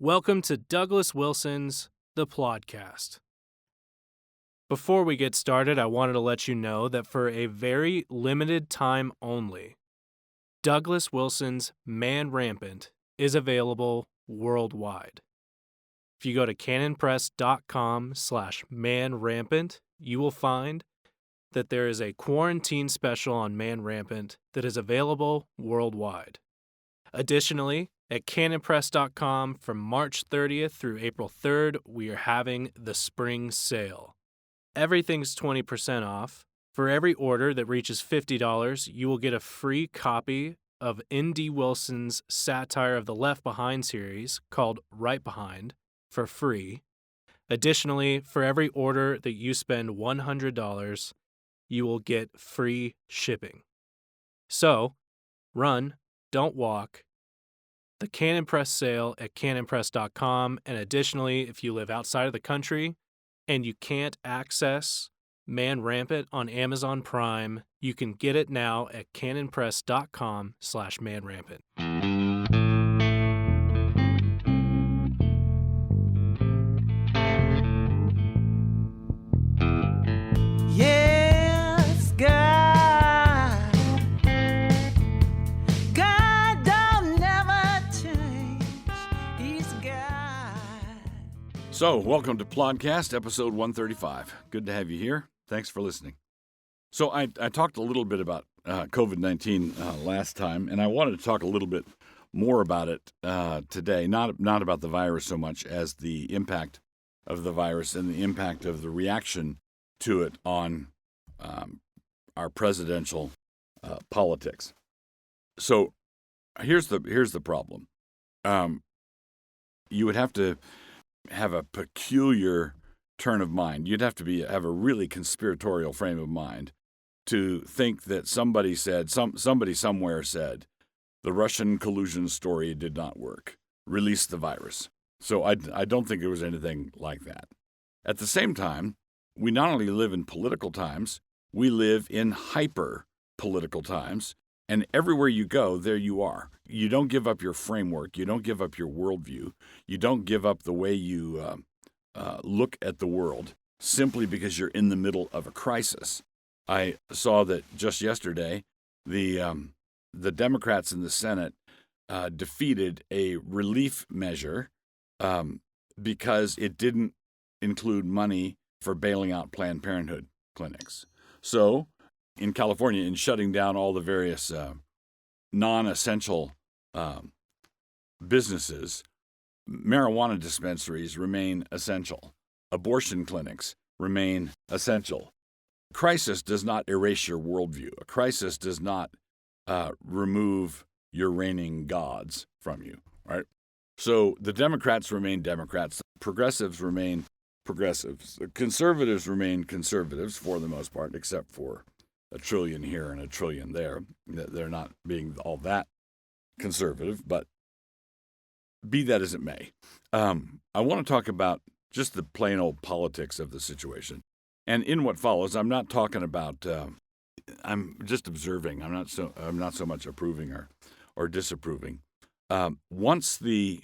Welcome to Douglas Wilson's The Plodcast. Before we get started, I wanted to let you know that for a very limited time only, Douglas Wilson's Man Rampant is available worldwide. If you go to canonpress.com/manrampant, you will find that there is a quarantine special on Man Rampant that is available worldwide. Additionally, at canonpress.com from March 30th through April 3rd, we are having the spring sale. Everything's 20% off. For every order that reaches $50, you will get a free copy of N.D. Wilson's satire of the Left Behind series called Right Behind for free. Additionally, for every order that you spend $100, you will get free shipping. So, run, don't walk. The Canon Press sale at canonpress.com, and additionally, if you live outside of the country and you can't access Man Rampant on Amazon Prime, you can get it now at canonpress.com/manrampant. Yes, God. God don't never change. He's God. So, welcome to Plodcast, episode 135. Good to have you here. Thanks for listening. So, I talked a little bit about COVID-19 last time, and I wanted to talk a little bit more about it today. Not about the virus so much as the impact of the virus and the impact of the reaction to it on our presidential politics. So, here's the problem. You would have to have a peculiar turn of mind. You'd have to have a really conspiratorial frame of mind to think that somebody somewhere said the Russian collusion story did not work. Release the virus. So I don't think there was anything like that. At the same time, we not only live in political times, we live in hyper-political times, and everywhere you go, there you are. You don't give up your framework. You don't give up your worldview. You don't give up the way you look at the world simply because you're in the middle of a crisis. I saw that just yesterday, the Democrats in the Senate defeated a relief measure because it didn't include money for bailing out Planned Parenthood clinics. So, in California, in shutting down all the various non-essential businesses, marijuana dispensaries remain essential. Abortion clinics remain essential. Crisis does not erase your worldview. A crisis does not remove your reigning gods from you, right? So the Democrats remain Democrats. Progressives remain progressives. The conservatives remain conservatives for the most part, except for a trillion here and a trillion there. They're not being all that conservative, but be that as it may. I want to talk about just the plain old politics of the situation. And in what follows, I'm not talking about, I'm just observing. I'm not so much approving or disapproving. Once the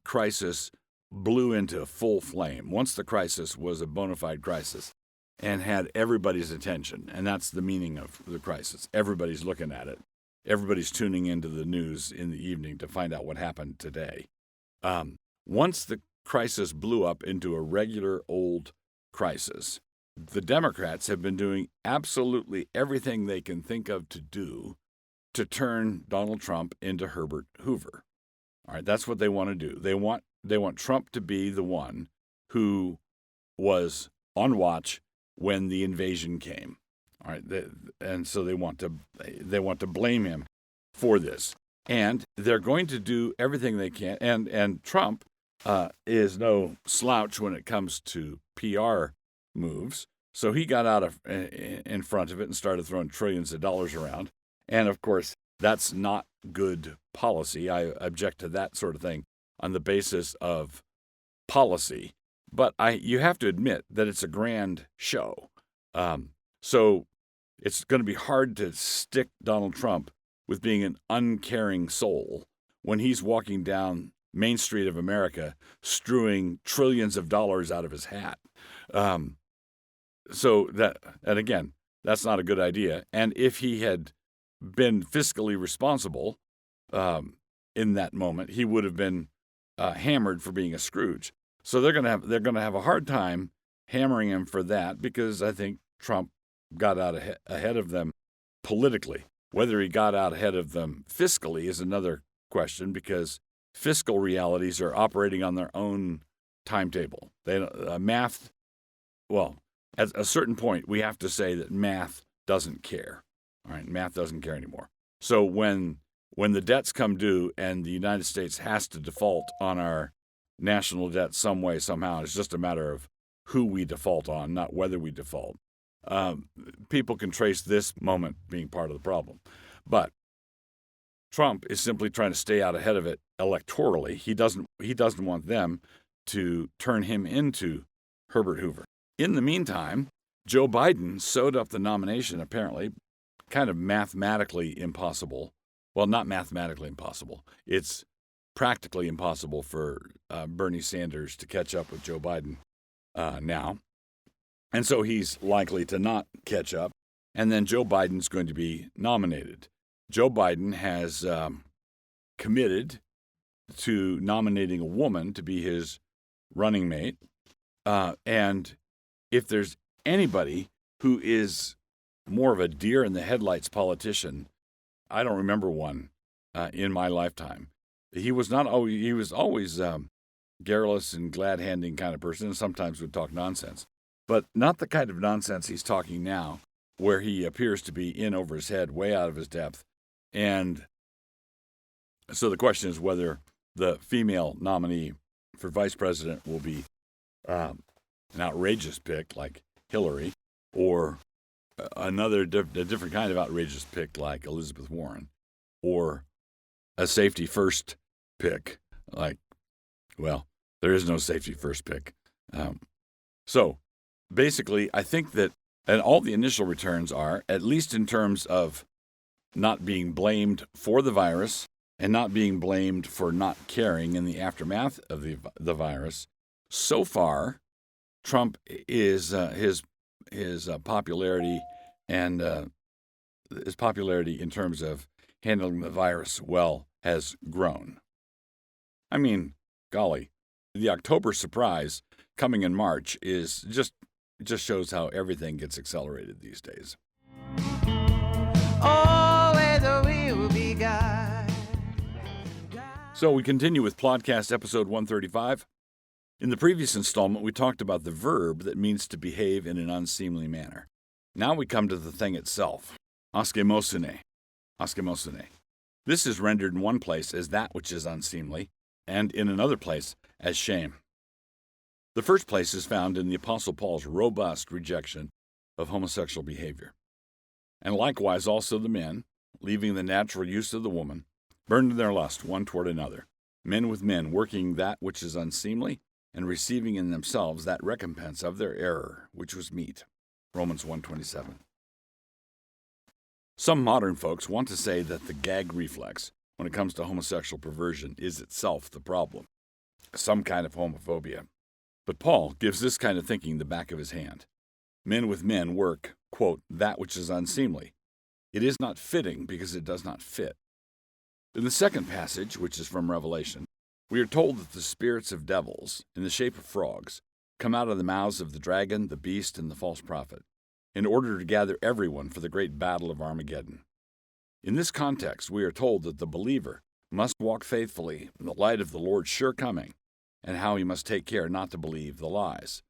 crisis blew into full flame, once the crisis was a bona fide crisis and had everybody's attention, and that's the meaning of the crisis. Everybody's looking at it. Everybody's tuning into the news in the evening to find out what happened today. Once the crisis blew up into a regular old crisis, the Democrats have been doing absolutely everything they can think of to do to turn Donald Trump into Herbert Hoover. All right, that's what they want to do. They want Trump to be the one who was on watch when the invasion came. All right, and so they want to blame him for this, and they're going to do everything they can. And Trump is no slouch when it comes to PR moves, so he got out in front of it and started throwing trillions of dollars around. And of course, that's not good policy. I object to that sort of thing on the basis of policy. But you have to admit that it's a grand show. So it's going to be hard to stick Donald Trump with being an uncaring soul when he's walking down Main Street of America, strewing trillions of dollars out of his hat. So and again, that's not a good idea. And if he had been fiscally responsible in that moment, he would have been hammered for being a Scrooge. So they're gonna have a hard time hammering him for that, because I think Trump got out ahead of them politically. Whether he got out ahead of them fiscally is another question, because fiscal realities are operating on their own timetable. Math, well, at a certain point, we have to say that math doesn't care. All right, math doesn't care anymore. So when the debts come due and the United States has to default on our national debt some way, somehow, it's just a matter of who we default on, not whether we default. People can trace this moment being part of the problem. But Trump is simply trying to stay out ahead of it electorally. He doesn't want them to turn him into Herbert Hoover. In the meantime, Joe Biden sewed up the nomination, apparently, kind of mathematically impossible. Well, not mathematically impossible. It's practically impossible for Bernie Sanders to catch up with Joe Biden now. And so he's likely to not catch up. And then Joe Biden's going to be nominated. Joe Biden has committed to nominating a woman to be his running mate. And if there's anybody who is more of a deer in the headlights politician, I don't remember one in my lifetime. He was always garrulous and glad-handing kind of person, and sometimes would talk nonsense. But not the kind of nonsense he's talking now, where he appears to be in over his head, way out of his depth. And so the question is whether the female nominee for vice president will be an outrageous pick like Hillary, or a different kind of outrageous pick like Elizabeth Warren, or a safety first pick like, well, there is no safety first pick. So basically, I think that, and all the initial returns are, at least in terms of not being blamed for the virus and not being blamed for not caring in the aftermath of the virus, so far, Trump is his popularity and his popularity in terms of handling the virus well has grown. I mean, golly, the October surprise coming in March is just shows how everything gets accelerated these days. So we continue with Plodcast episode 135. In the previous installment, we talked about the verb that means to behave in an unseemly manner. Now we come to the thing itself, askemosune. Askemosune. This is rendered in one place as that which is unseemly, and in another place as shame. The first place is found in the Apostle Paul's robust rejection of homosexual behavior. And likewise also the men, leaving the natural use of the woman, burned in their lust one toward another, men with men working that which is unseemly, and receiving in themselves that recompense of their error, which was meet. Romans 1:27. Some modern folks want to say that the gag reflex, when it comes to homosexual perversion, is itself the problem, some kind of homophobia. But Paul gives this kind of thinking the back of his hand. Men with men work, quote, that which is unseemly. It is not fitting because it does not fit. In the second passage, which is from Revelation, we are told that the spirits of devils, in the shape of frogs, come out of the mouths of the dragon, the beast, and the false prophet, in order to gather everyone for the great battle of Armageddon. In this context, we are told that the believer must walk faithfully in the light of the Lord's sure coming, and how he must take care not to believe the lies.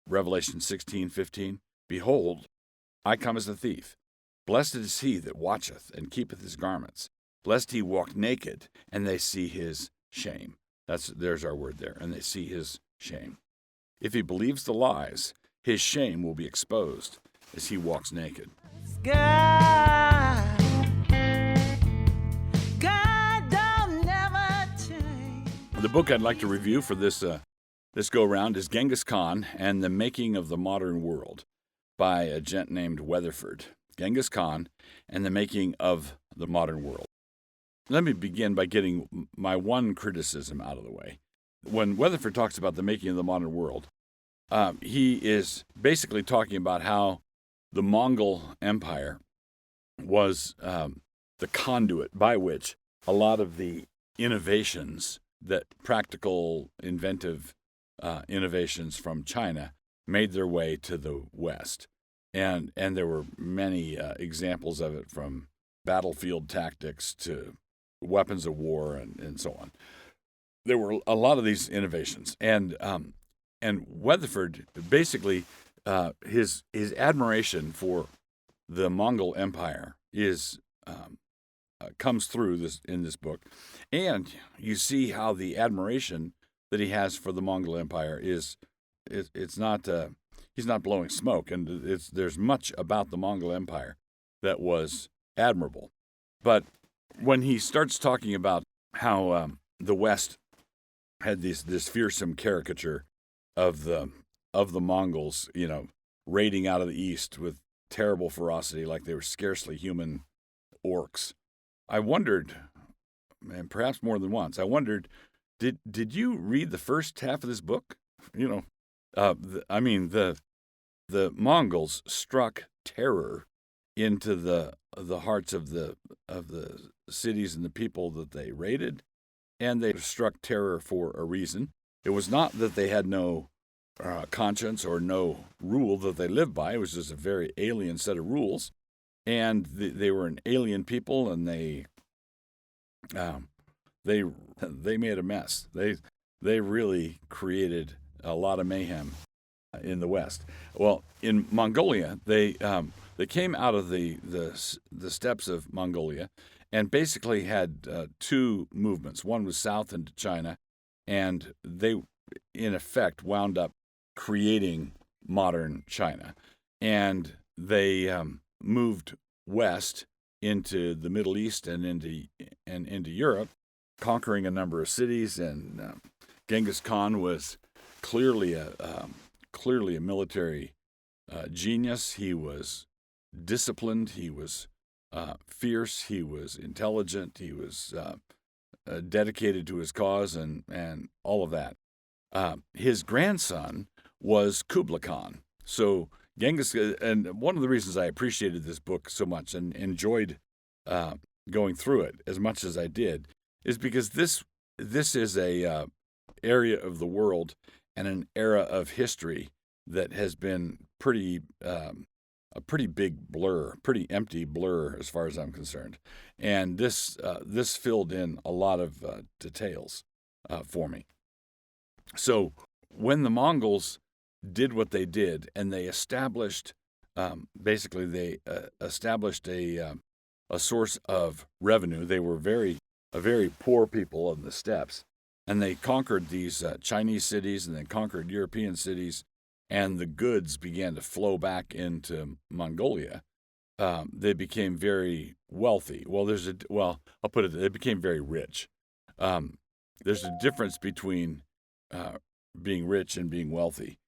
Revelation 16:15, Behold, I come as a thief. Blessed is he that watcheth and keepeth his garments, lest he walk naked, and they see his shame. There's our word there, and they see his shame. If he believes the lies, his shame will be exposed as he walks naked. God don't never change. The book I'd like to review for this go-round is Genghis Khan and the Making of the Modern World by a gent named Weatherford. Genghis Khan and the Making of the Modern World. let me begin by getting my one criticism out of the way. When Weatherford talks about the making of the modern world, he is basically talking about how the Mongol Empire was the conduit by which a lot of the innovations, that practical, inventive innovations from China, made their way to the West. And there were many examples of it, from battlefield tactics to weapons of war and so on. There were a lot of these innovations, and Weatherford basically his admiration for the Mongol Empire is comes through in this book, and you see how the admiration that he has for the Mongol Empire it's not he's not blowing smoke, and there's much about the Mongol Empire that was admirable. But when he starts talking about how the West had this fearsome caricature of the Mongols, raiding out of the East with terrible ferocity, like they were scarcely human orcs, I wondered, and perhaps more than once, did you read the first half of this book? The Mongols struck terror into the hearts of the cities and the people that they raided, and they struck terror for a reason. It was not that they had no conscience or no rule that they lived by. It was just a very alien set of rules, and they were an alien people, and they made a mess. They really created a lot of mayhem in the West. Well, in Mongolia, they came out of the steppes of Mongolia, and basically had two movements. One was south into China, and they, in effect, wound up creating modern China. And they moved west into the Middle East and into Europe, conquering a number of cities. And Genghis Khan was clearly a military genius. He was disciplined. He was fierce. He was intelligent. He was dedicated to his cause, and all of that. His grandson was Kublai Khan. So Genghis, and one of the reasons I appreciated this book so much and enjoyed going through it as much as I did, is because this is a area of the world and an era of history that has been a pretty big blur, pretty empty blur as far as I'm concerned. And this filled in a lot of details for me. So when the Mongols did what they did, and they established, established a source of revenue. They were a very poor people in the steppes, and they conquered these Chinese cities, and they conquered European cities, and the goods began to flow back into Mongolia. They became very wealthy. I'll put it, they became very rich. There's a difference between being rich and being wealthy.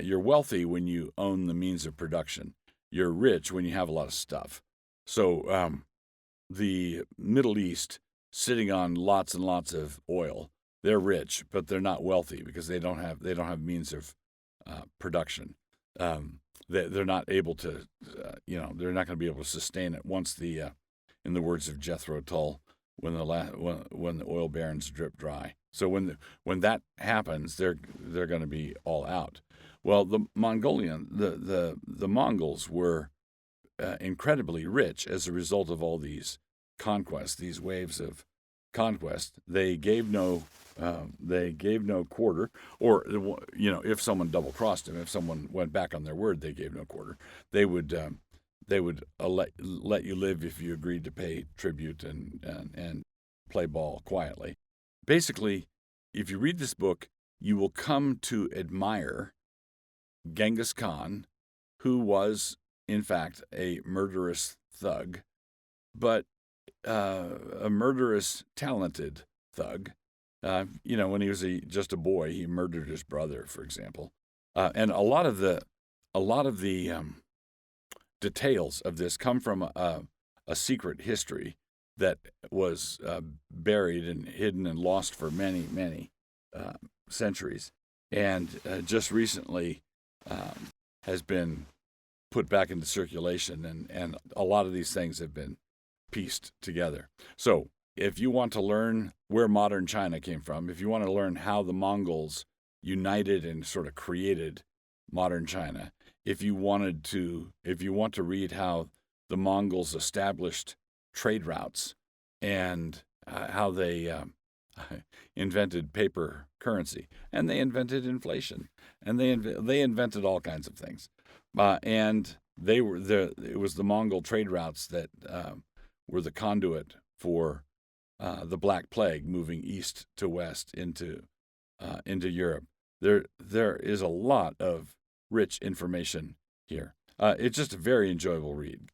You're wealthy when you own the means of production. You're rich when you have a lot of stuff. So the Middle East, sitting on lots and lots of oil, they're rich, but they're not wealthy because they don't have means of production. They're not able to, they're not going to be able to sustain it once in the words of Jethro Tull, when the oil barons drip dry. So when that happens, they're going to be all out. Well, the Mongols were incredibly rich as a result of all these conquests, these waves of conquest. They gave no quarter, or if someone double crossed them, if someone went back on their word, they gave no quarter. They would let you live if you agreed to pay tribute and play ball quietly. Basically, if you read this book, you will come to admire Genghis Khan, who was, in fact, a murderous thug, but a murderous, talented thug. When he was just a boy, he murdered his brother, for example. And a lot of the details of this come from a secret history that was buried and hidden and lost for many, many centuries, and just recently has been put back into circulation, and a lot of these things have been pieced together. So if you want to learn where modern China came from, if you want to learn how the Mongols united and sort of created modern China, if you want to read how the Mongols established trade routes and how they invented paper currency, and they invented inflation, and they invented all kinds of things, and it was the Mongol trade routes that were the conduit for the Black Plague moving east to west into Europe. There is a lot of rich information here. It's just a very enjoyable read.